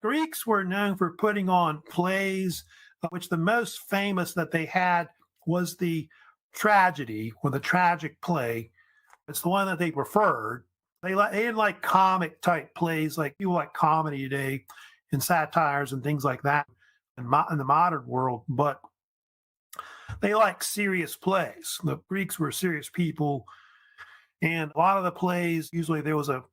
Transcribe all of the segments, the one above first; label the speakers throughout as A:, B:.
A: Greeks were known for putting on plays, which the most famous that they had was the tragedy or the tragic play. It's the one that they preferred. They didn't like comic type plays like people like comedy today and satires and things like that in the modern world, but they like serious plays. The Greeks were serious people, and a lot of the plays, usually there was a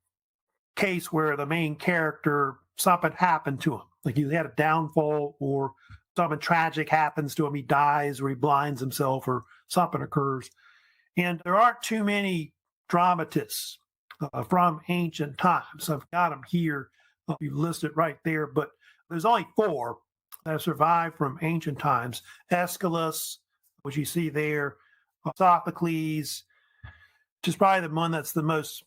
A: case where the main character, something happened to him. Like he had a downfall or something tragic happens to him. He dies or he blinds himself or something occurs. And there aren't too many dramatists from ancient times. I've got them here. You listed right there, but there's only four that have survived from ancient times. Aeschylus, which you see there, Sophocles, which is probably the one that's the most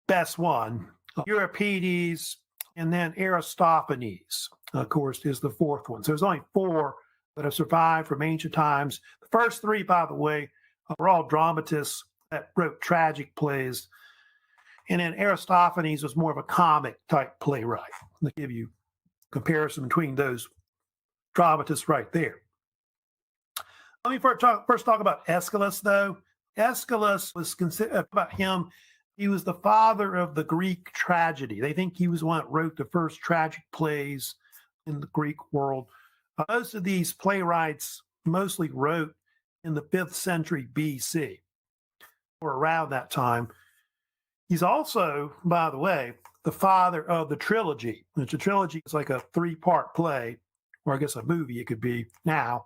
A: best one, Euripides, and then Aristophanes, of course, is the fourth one. So there's only four that have survived from ancient times. The first three, by the way, were all dramatists that wrote tragic plays. And then Aristophanes was more of a comic type playwright. To give you a comparison between those dramatists right there. Let me first talk about Aeschylus, though. Aeschylus was considered, about him, he was the father of the Greek tragedy. They think he was the one that wrote the first tragic plays in the Greek world. Most of these playwrights mostly wrote in the 5th century BC or around that time. He's also, by the way, the father of the trilogy, which a trilogy is like a 3-part play, or I guess a movie it could be now.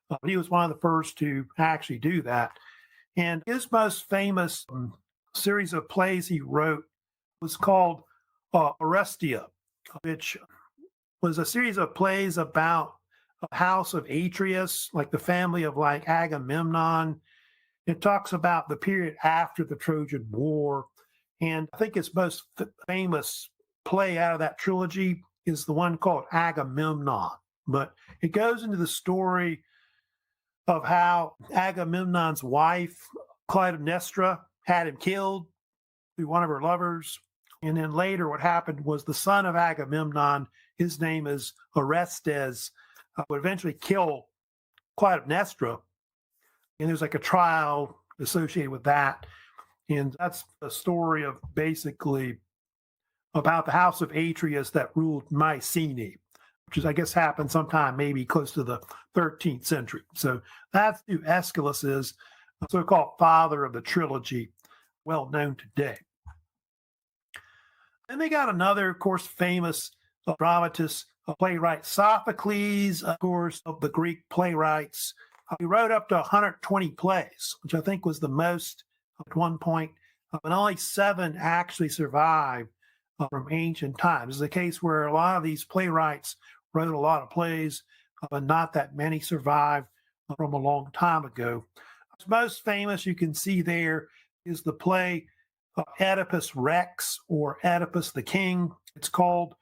A: But he was one of the first to actually do that. And his most famous series of plays he wrote was called Oresteia, which was a series of plays about a house of Atreus, like the family of like Agamemnon. It talks about the period after the Trojan War. And I think his most famous play out of that trilogy is the one called Agamemnon. But it goes into the story of how Agamemnon's wife, Clytemnestra, had him killed through one of her lovers. And then later what happened was the son of Agamemnon, his name is Orestes, would eventually kill Clytemnestra. And there's like a trial associated with that. And that's the story of basically about the house of Atreus that ruled Mycenae, which is, I guess, happened sometime maybe close to the 13th century. So that's who Aeschylus is, the so-called father of the trilogy, well known today. Then they got another, of course, famous dramatist, playwright, Sophocles, of course, of the Greek playwrights. He wrote up to 120 plays, which I think was the most at one point, but only 7 actually survived from ancient times. It's a case where a lot of these playwrights wrote a lot of plays, but not that many survived from a long time ago. What's most famous you can see there is the play Oedipus Rex, or Oedipus the King, it's called.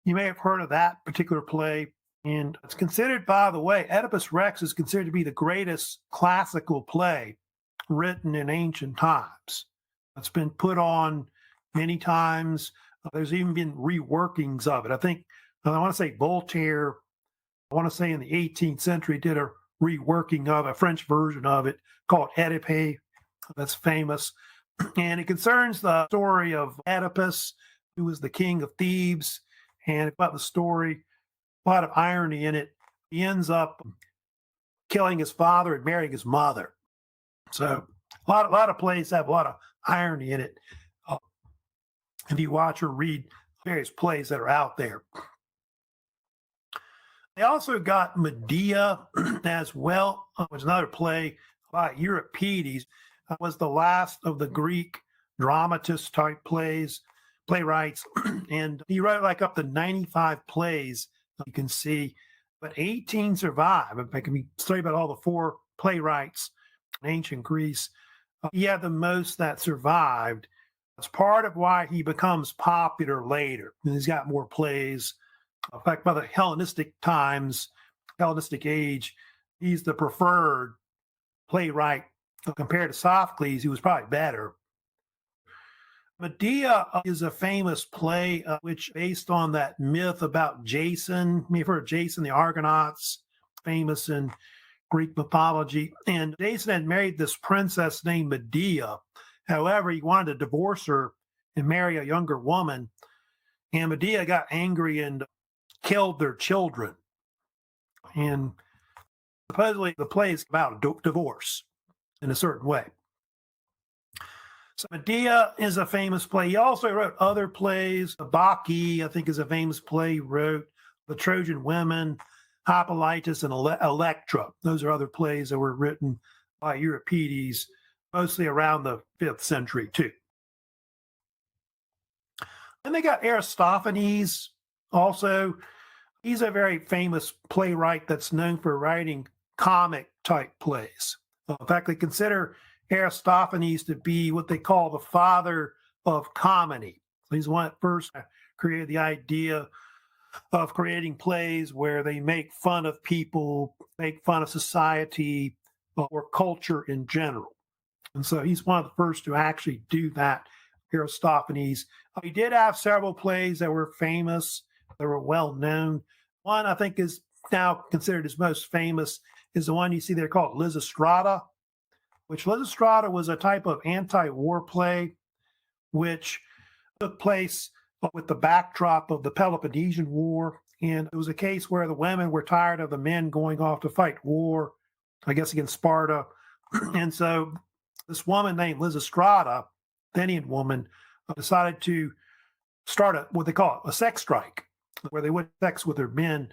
A: You may have heard of that particular play. And it's considered, by the way, Oedipus Rex is considered to be the greatest classical play written in ancient times. It's been put on many times. There's even been reworkings of it. I want to say Voltaire, I want to say in the 18th century, did a reworking of a French version of it called Oedipe. That's famous. And it concerns the story of Oedipus, who was the king of Thebes. And about the story, a lot of irony in it. He ends up killing his father and marrying his mother. So a lot of plays have a lot of irony in it. If you watch or read various plays that are out there. They also got Medea as well, which is another play by Euripides. Was the last of the Greek dramatist type playwrights. And he wrote like up to 95 plays, you can see, but 18 survive. If I can study about all the 4 playwrights in ancient Greece, he had the most that survived. That's part of why he becomes popular later. And he's got more plays. In fact, by the Hellenistic times, Hellenistic age, he's the preferred playwright compared to Sophocles, who was probably better. Medea is a famous play which based on that myth about Jason. You've heard of Jason the Argonauts, famous in Greek mythology. And Jason had married this princess named Medea. However, he wanted to divorce her and marry a younger woman. And Medea got angry and killed their children. And supposedly the play is about divorce in a certain way. So Medea is a famous play. He also wrote other plays. Bacchae, I think, is a famous play he wrote. The Trojan Women, Hippolytus, and Electra. Those are other plays that were written by Euripides, mostly around the 5th century, too. And they got Aristophanes also. He's a very famous playwright that's known for writing comic-type plays. In fact, they consider Aristophanes to be what they call the father of comedy. So he's the one that first created the idea of creating plays where they make fun of people, make fun of society or culture in general. And so he's one of the first to actually do that, Aristophanes. He did have several plays that were famous, that were well known. One I think is now considered his most famous is the one you see there called Lysistrata, which Lysistrata was a type of anti-war play which took place with the backdrop of the Peloponnesian War. And it was a case where the women were tired of the men going off to fight war, I guess against Sparta. And so this woman named Lysistrata, Athenian woman, decided to start what they call a sex strike, where they would sex with their men.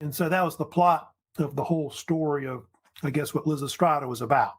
A: And so that was the plot of the whole story of, I guess, what Lysistrata was about.